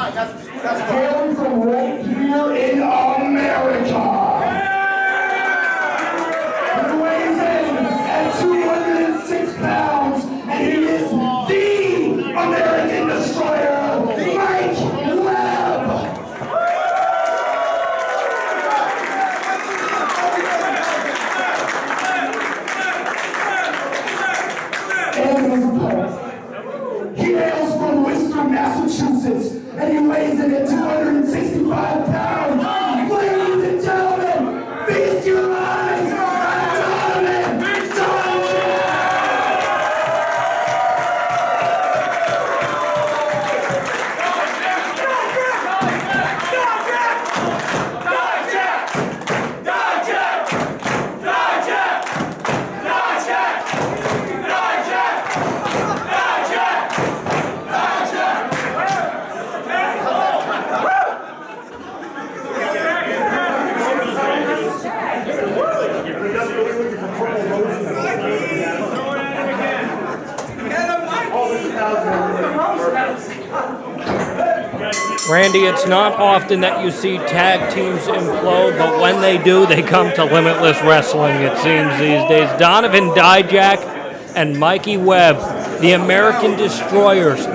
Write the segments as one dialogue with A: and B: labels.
A: Hailing from right here in America. He weighs in at 206 pounds, and he is the American Destroyer, Mikey Webb. And his opponent. He hails from Worcester, Massachusetts, and he weighs in at 265 pounds. Ladies and gentlemen, feast your eyes on Donovan Dijak!
B: Randy, it's not often that you see tag teams implode, but when they do, they come to Limitless Wrestling, it seems these days. Donovan Dijak and Mikey Webb, the American Destroyers.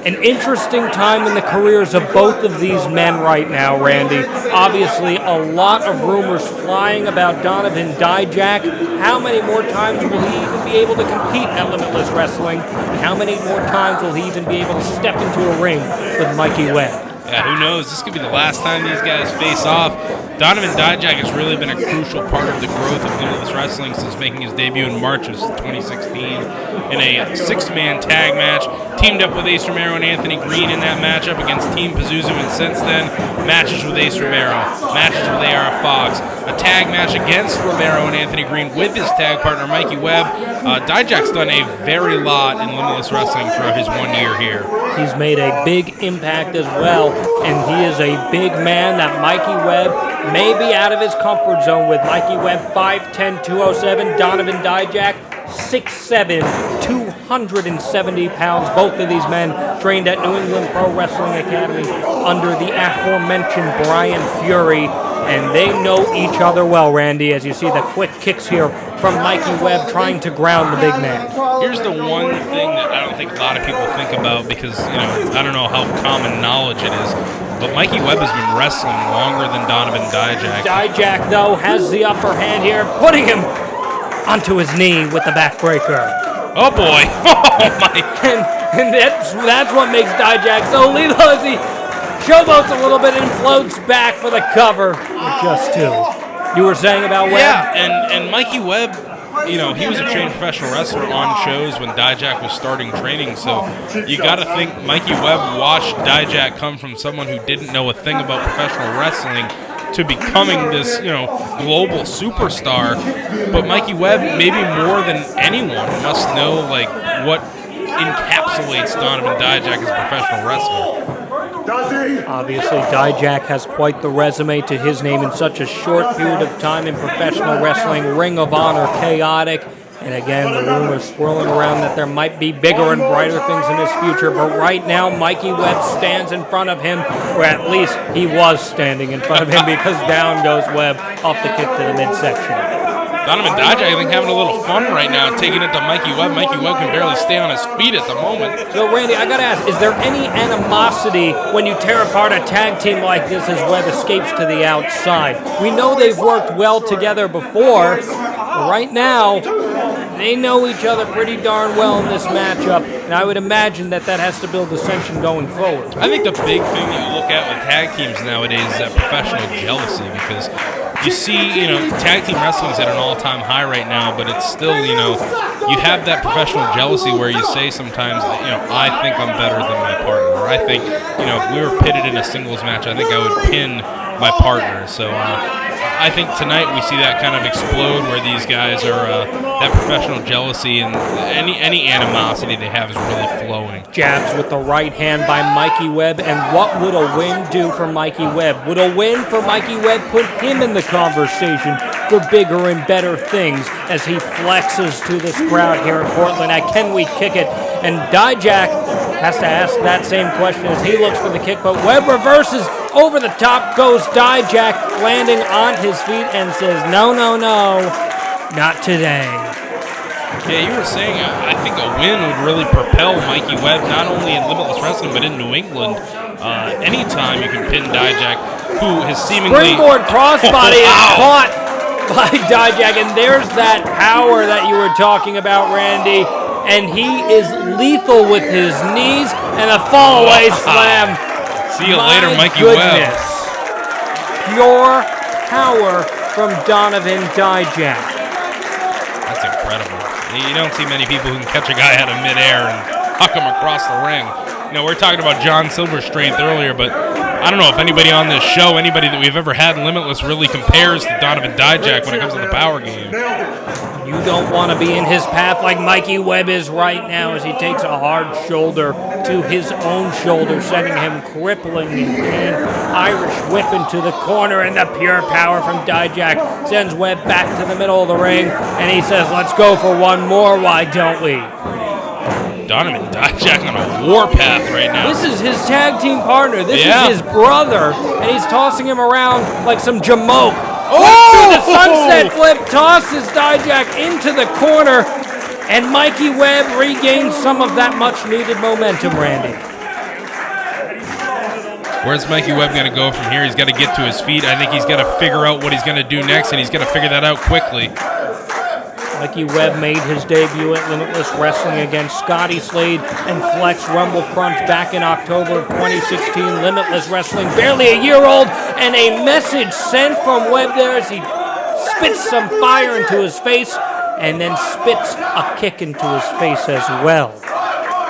B: An interesting time in the careers of both of these men right now, Randy. Obviously, a lot of rumors flying about Donovan Dijak. How many more times will he even be able to compete at Limitless Wrestling? And how many more times will he even be able to step into a ring with Mikey Webb?
C: Yeah, who knows? This could be the last time these guys face off. Donovan Dijak has really been a crucial part of the growth of Limitless Wrestling since making his debut in March of 2016 in a six-man tag match. Teamed up with Ace Romero and Anthony Green in that matchup against Team Pazuzu, and since then, matches with Ace Romero, matches with A.R. Fox, a tag match against Romero and Anthony Green with his tag partner Mikey Webb. Dijak's done a very lot in Limitless Wrestling throughout his 1 year here.
B: He's made a big impact as well, and he is a big man that Mikey Webb may be out of his comfort zone with. Mikey Webb, 5'10", 207, Donovan Dijak, 6'7", 270 pounds. Both of these men trained at New England Pro Wrestling Academy under the aforementioned Brian Fury, and they know each other well, Randy, as you see the quick kicks here from Mikey Webb trying to ground the big man.
C: Here's the one thing that I don't think a lot of people think about because, I don't know how common knowledge it is, but Mikey Webb has been wrestling longer than Donovan Dijak.
B: Dijak, though, has the upper hand here, putting him onto his knee with the backbreaker.
C: Oh, boy. Oh, my.
B: And that's what makes Dijak so lethal as he showboats a little bit and floats back for the cover with just two. You were saying about Webb?
C: Yeah, and Mikey Webb, he was a trained professional wrestler on shows when Dijak was starting training, so you got to think Mikey Webb watched Dijak come from someone who didn't know a thing about professional wrestling to becoming this, global superstar. But Mikey Webb, maybe more than anyone, must know, what encapsulates Donovan Dijak as a professional wrestler.
B: Obviously, Dijak has quite the resume to his name in such a short period of time in professional wrestling. Ring of Honor, chaotic. And again, the rumors swirling around that there might be bigger and brighter things in his future. But right now, Mikey Webb stands in front of him, or at least he was standing in front of him because down goes Webb off the kick to the midsection.
C: Donovan Dijak, I think, having a little fun right now, taking it to Mikey Webb. Mikey Webb can barely stay on his feet at the moment.
B: So, Randy, I got to ask, is there any animosity when you tear apart a tag team like this as Webb escapes to the outside? We know they've worked well together before. Right now, they know each other pretty darn well in this matchup, and I would imagine that has to build dissension going forward.
C: I think the big thing that you look at with tag teams nowadays is that professional jealousy, because you see, tag team wrestling is at an all-time high right now, but it's still, you have that professional jealousy where you say sometimes, I think I'm better than my partner, or I think, if we were pitted in a singles match, I think I would pin my partner. So I think tonight we see that kind of explode where these guys are, that professional jealousy and any animosity they have is really flowing.
B: Jabs with the right hand by Mikey Webb, and what would a win do for Mikey Webb? Would a win for Mikey Webb put him in the conversation for bigger and better things as he flexes to this crowd here in Portland at Can We Kick It? And Dijak has to ask that same question as he looks for the kick, but Webb reverses. Over the top goes Dijak, landing on his feet and says, no, no, no, not today.
C: Yeah, you were saying, I think a win would really propel Mikey Webb, not only in Limitless Wrestling, but in New England. Anytime you can pin Dijak, who has seemingly...
B: Springboard crossbody is caught by Dijak, and there's that power that you were talking about, Randy. And he is lethal with his knees and a fallaway slam.
C: See you later, Mikey
B: goodness.
C: Webb.
B: Pure power from Donovan Dijak.
C: That's incredible. You don't see many people who can catch a guy out of midair and huck him across the ring. You know, we're talking about John Silver's strength earlier, but I don't know if anybody on this show, anybody that we've ever had in Limitless, really compares to Donovan Dijak when it comes to the power game.
B: You don't want to be in his path like Mikey Webb is right now as he takes a hard shoulder to his own shoulder, sending him crippling in pain. Irish whip into the corner, and the pure power from Dijak sends Webb back to the middle of the ring, and he says, let's go for one more, why don't we?
C: Donovan Dijak on a warpath right now.
B: This is his tag team partner. This is his brother, and he's tossing him around like some jamoke.
C: Oh!
B: The sunset flip tosses Dijak into the corner, and Mikey Webb regains some of that much-needed momentum, Randy.
C: Where's Mikey Webb going to go from here? He's got to get to his feet. I think he's got to figure out what he's going to do next, and he's got to figure that out quickly.
B: Mikey Webb made his debut at Limitless Wrestling against Scotty Slade and Flex Rumble Crunch back in October of 2016. Limitless Wrestling, barely a year old, and a message sent from Webb there as he spits some fire into his face and then spits a kick into his face as well.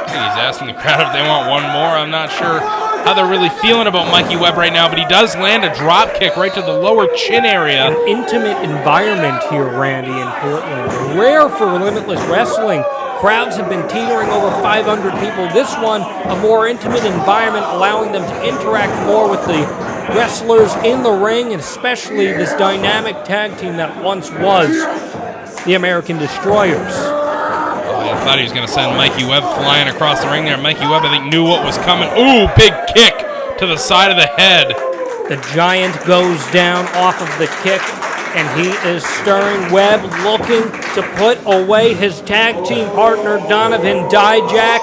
C: He's asking the crowd if they want one more. I'm not sure how they're really feeling about Mikey Webb right now, but he does land a drop kick right to the lower chin area.
B: An intimate environment here, Randy, in Portland. Rare for Limitless Wrestling. Crowds have been teetering over 500 people. This one, a more intimate environment, allowing them to interact more with the wrestlers in the ring, and especially this dynamic tag team that once was the American Destroyers.
C: I thought he was going to send Mikey Webb flying across the ring there. Mikey Webb, I think, knew what was coming. Ooh, big kick to the side of the head.
B: The Giant goes down off of the kick, and he is stirring. Webb looking to put away his tag team partner, Donovan Dijak,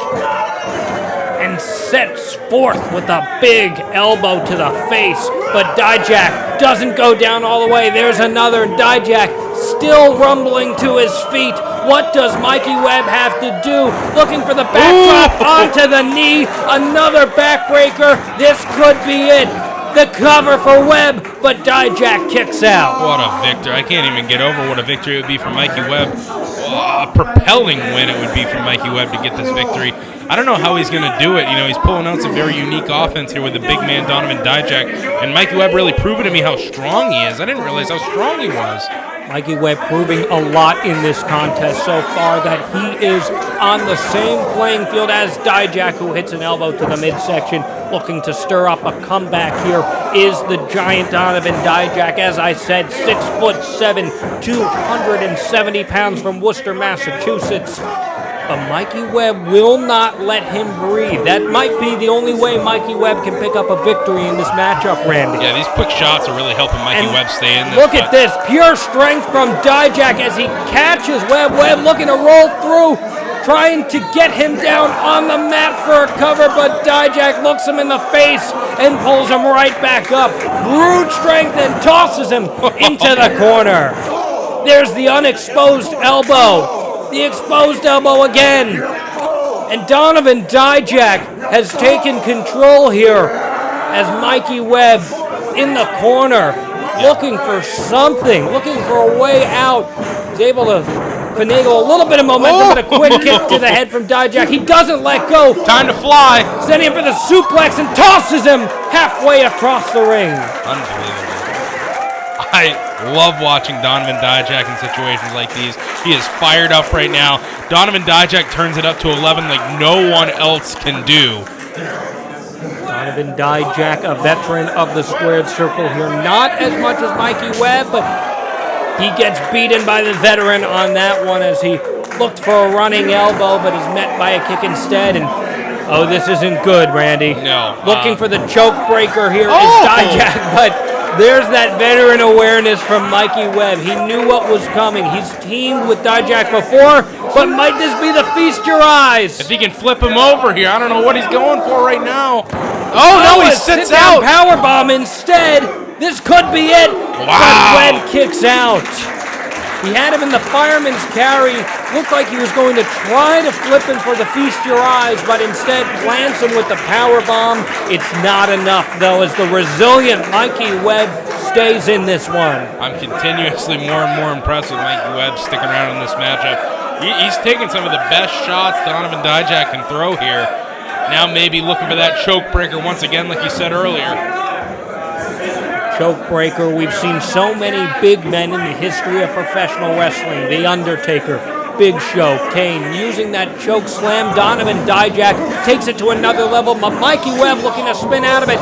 B: and sets forth with a big elbow to the face. But Dijak doesn't go down all the way. There's another. Dijak still rumbling to his feet. What does Mikey Webb have to do? Looking for the backdrop onto the knee. Another backbreaker. This could be it. The cover for Webb, but Dijak kicks out.
C: What a victory. I can't even get over what a victory it would be for Mikey Webb. A propelling win it would be for Mikey Webb to get this victory. I don't know how he's going to do it. You know, he's pulling out some very unique offense here with the big man Donovan Dijak. And Mikey Webb really proving to me how strong he is. I didn't realize how strong he was.
B: Mikey Webb proving a lot in this contest so far, that he is on the same playing field as Dijak, who hits an elbow to the midsection, looking to stir up a comeback here, is the Giant Donovan Dijak. As I said, 6'7", 270 pounds from Worcester, Massachusetts. But Mikey Webb will not let him breathe. That might be the only way Mikey Webb can pick up a victory in this matchup, Randy.
C: Yeah, these quick shots are really helping Mikey Webb stay in this.
B: Look at this, pure strength from Dijak as he catches Webb. Webb looking to roll through, trying to get him down on the mat for a cover, but Dijak looks him in the face and pulls him right back up. Brute strength and tosses him into the corner. There's the unexposed elbow. The exposed elbow again. And Donovan Dijak has taken control here as Mikey Webb in the corner, looking for something, looking for a way out. He's able to finagle a little bit of momentum, but a quick kick to the head from Dijak. He doesn't let go.
C: Time to fly.
B: Sending him for the suplex and tosses him halfway across the ring.
C: Unbelievable. I love watching Donovan Dijak in situations like these. He is fired up right now. Donovan Dijak turns it up to 11 like no one else can do.
B: Donovan Dijak, a veteran of the squared circle here. Not as much as Mikey Webb, but he gets beaten by the veteran on that one as he looked for a running elbow, but is met by a kick instead. And Oh, this isn't good, Randy.
C: No.
B: Looking for the choke breaker here is Dijak, but there's that veteran awareness from Mikey Webb. He knew what was coming. He's teamed with Dijak before, but might this be the feast your eyes?
C: If he can flip him over here, I don't know what he's going for right now. Oh, no, he sits out.
B: Powerbomb instead. This could be it.
C: Wow.
B: But Webb kicks out. He had him in the fireman's carry. Looked like he was going to try to flip him for the feast your eyes, but instead plants him with the powerbomb. It's not enough, though, as the resilient Mikey Webb stays in this one.
C: I'm continuously more and more impressed with Mikey Webb sticking around in this matchup. He's taking some of the best shots Donovan Dijak can throw here. Now maybe looking for that choke breaker once again, like you said earlier.
B: Choke breaker. We've seen so many big men in the history of professional wrestling. The Undertaker, Big Show, Kane, using that choke slam. Donovan Dijak takes it to another level. Mikey Webb looking to spin out of it.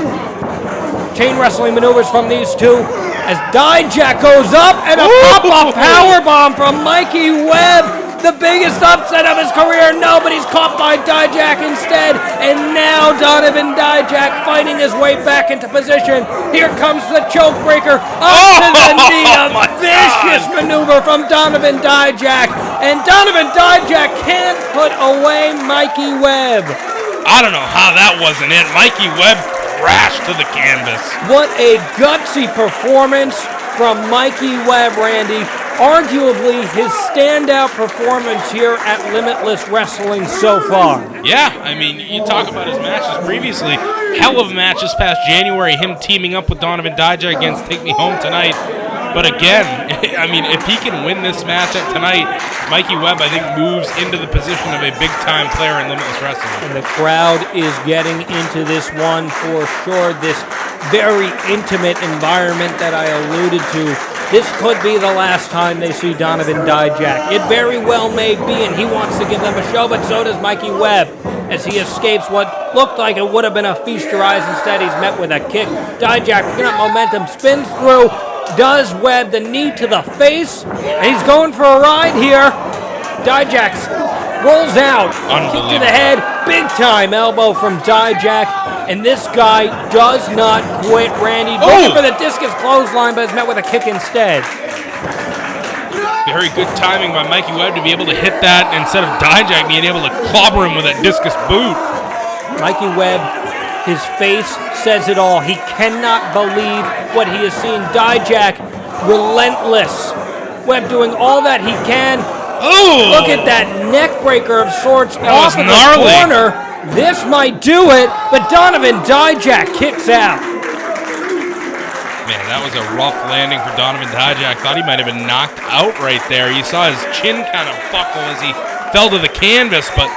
B: Chain wrestling maneuvers from these two as Dijak goes up and a pop-up powerbomb from Mikey Webb. The biggest upset of his career. No, but he's caught by Dijak instead. And now Donovan Dijak fighting his way back into position. Here comes the choke breaker. Up to the knee. A vicious maneuver from Donovan Dijak. And Donovan Dijak can't put away Mikey Webb.
C: I don't know how that wasn't it. Mikey Webb crashed to the canvas.
B: What a gutsy performance from Mikey Webb, Randy. Arguably his standout performance here at Limitless Wrestling so far.
C: Yeah, I mean, you talk about his matches previously. Hell of a match this past January, him teaming up with Donovan Dijak against Take Me Home Tonight. But again, I mean, if he can win this match tonight, Mikey Webb, I think, moves into the position of a big-time player in Limitless Wrestling.
B: And the crowd is getting into this one for sure. This very intimate environment that I alluded to. This could be the last time they see Donovan Dijak. It very well may be, and he wants to give them a show, but so does Mikey Webb as he escapes what looked like it would have been a feast your eyes. Instead, he's met with a kick. Dijak picking up momentum, spins through, does Webb the knee to the face, and he's going for a ride here. Dijak rolls out, kick to the head, big-time elbow from Dijak. And this guy does not quit, Randy. Looking for the discus clothesline, but is met with a kick instead.
C: Very good timing by Mikey Webb to be able to hit that instead of Dijak being able to clobber him with that discus boot.
B: Mikey Webb, his face says it all. He cannot believe what he has seen. Dijak, relentless. Webb doing all that he can.
C: Oh!
B: Look at that neck breaker of sorts off of the corner. This might do it, but Donovan Dijak kicks out.
C: Man, that was a rough landing for Donovan Dijak. Thought he might have been knocked out right there. You saw his chin kind of buckle as he fell to the canvas, but,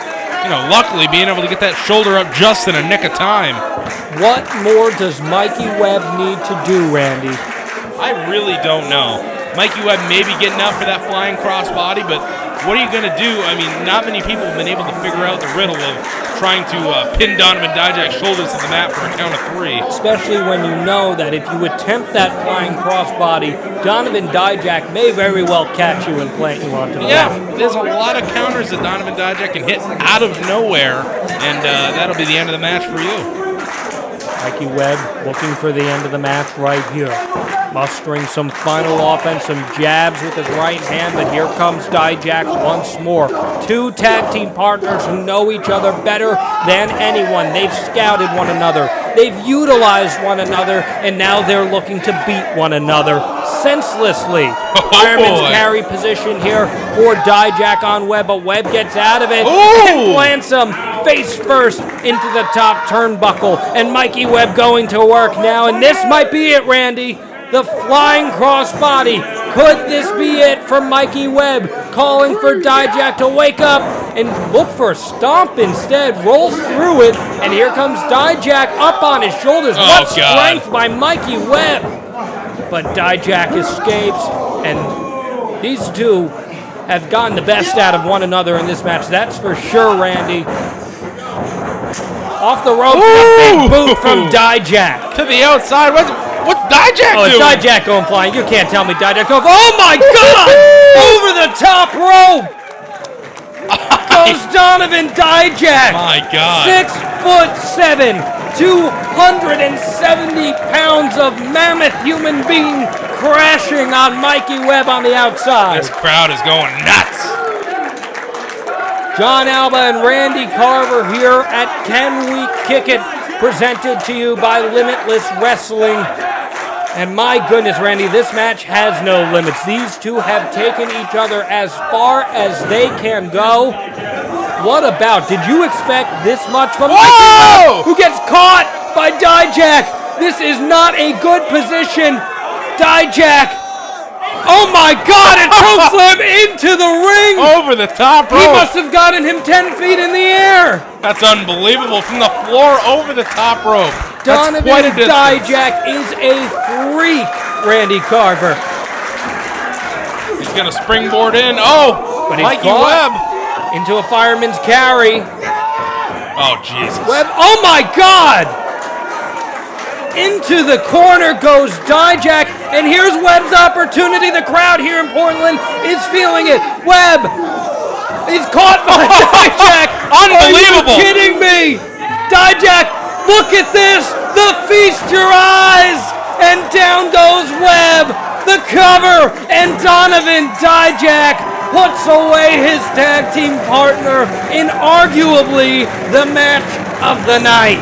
C: you know, luckily being able to get that shoulder up just in a nick of time.
B: What more does Mikey Webb need to do, Randy?
C: I really don't know. Mikey Webb may be getting out for that flying crossbody, but what are you going to do? I mean, not many people have been able to figure out the riddle of trying to pin Donovan Dijak's shoulders to the mat for a count of 3.
B: Especially when you know that if you attempt that flying crossbody, Donovan Dijak may very well catch you and plant you onto the mat.
C: There's a lot of counters that Donovan Dijak can hit out of nowhere, and that'll be the end of the match for you.
B: Mikey Webb looking for the end of the match right here. Mustering some final offense, some jabs with his right hand, but here comes Dijak once more. Two tag team partners who know each other better than anyone. They've scouted one another. They've utilized one another, and now they're looking to beat one another senselessly. Fireman's carry position here for Dijak on Webb, but Webb gets out of it and plants him face first into the top turnbuckle. And Mikey Webb going to work now, and this might be it, Randy. The flying crossbody. Could this be it for Mikey Webb? Calling for Dijak to wake up and look for a stomp instead. Rolls through it, and here comes Dijak up on his shoulders. What strength by Mikey Webb! But Dijak escapes, and these two have gotten the best out of one another in this match. That's for sure, Randy. Off the rope, a big boot from Dijak.
C: To the outside. What's Dijak doing?
B: Oh, it's Dijak going flying. You can't tell me Dijak going. Oh, my God! Over the top rope! goes Donovan Dijak.
C: My God.
B: 6'7", 270 pounds of mammoth human being crashing on Mikey Webb on the outside.
C: This crowd is going nuts.
B: John Alba and Randy Carver here at Can We Kick It, presented to you by Limitless Wrestling. And my goodness, Randy, this match has no limits. These two have taken each other as far as they can go. What about? Did you expect this much from Mikey Webb, who gets caught by Dijak? This is not a good position. Dijak. Oh my God, it chokes him into the ring.
C: Over the top rope.
B: He must have gotten him 10 feet in the air.
C: That's unbelievable. From the floor over the top rope.
B: Donovan Dijak is a freak, Randy Carver.
C: He's going to springboard in. Oh,
B: But he's
C: Mikey
B: caught
C: Webb.
B: into a fireman's carry.
C: Oh, Jesus.
B: Webb, oh my God! Into the corner goes Dijak, and here's Webb's opportunity. The crowd here in Portland is feeling it. Webb is caught by Dijak.
C: Unbelievable.
B: Are you kidding me? Dijak, look at this. Feast your eyes. And down goes Webb. The cover, and Donovan Dijak puts away his tag team partner in arguably the match of the night.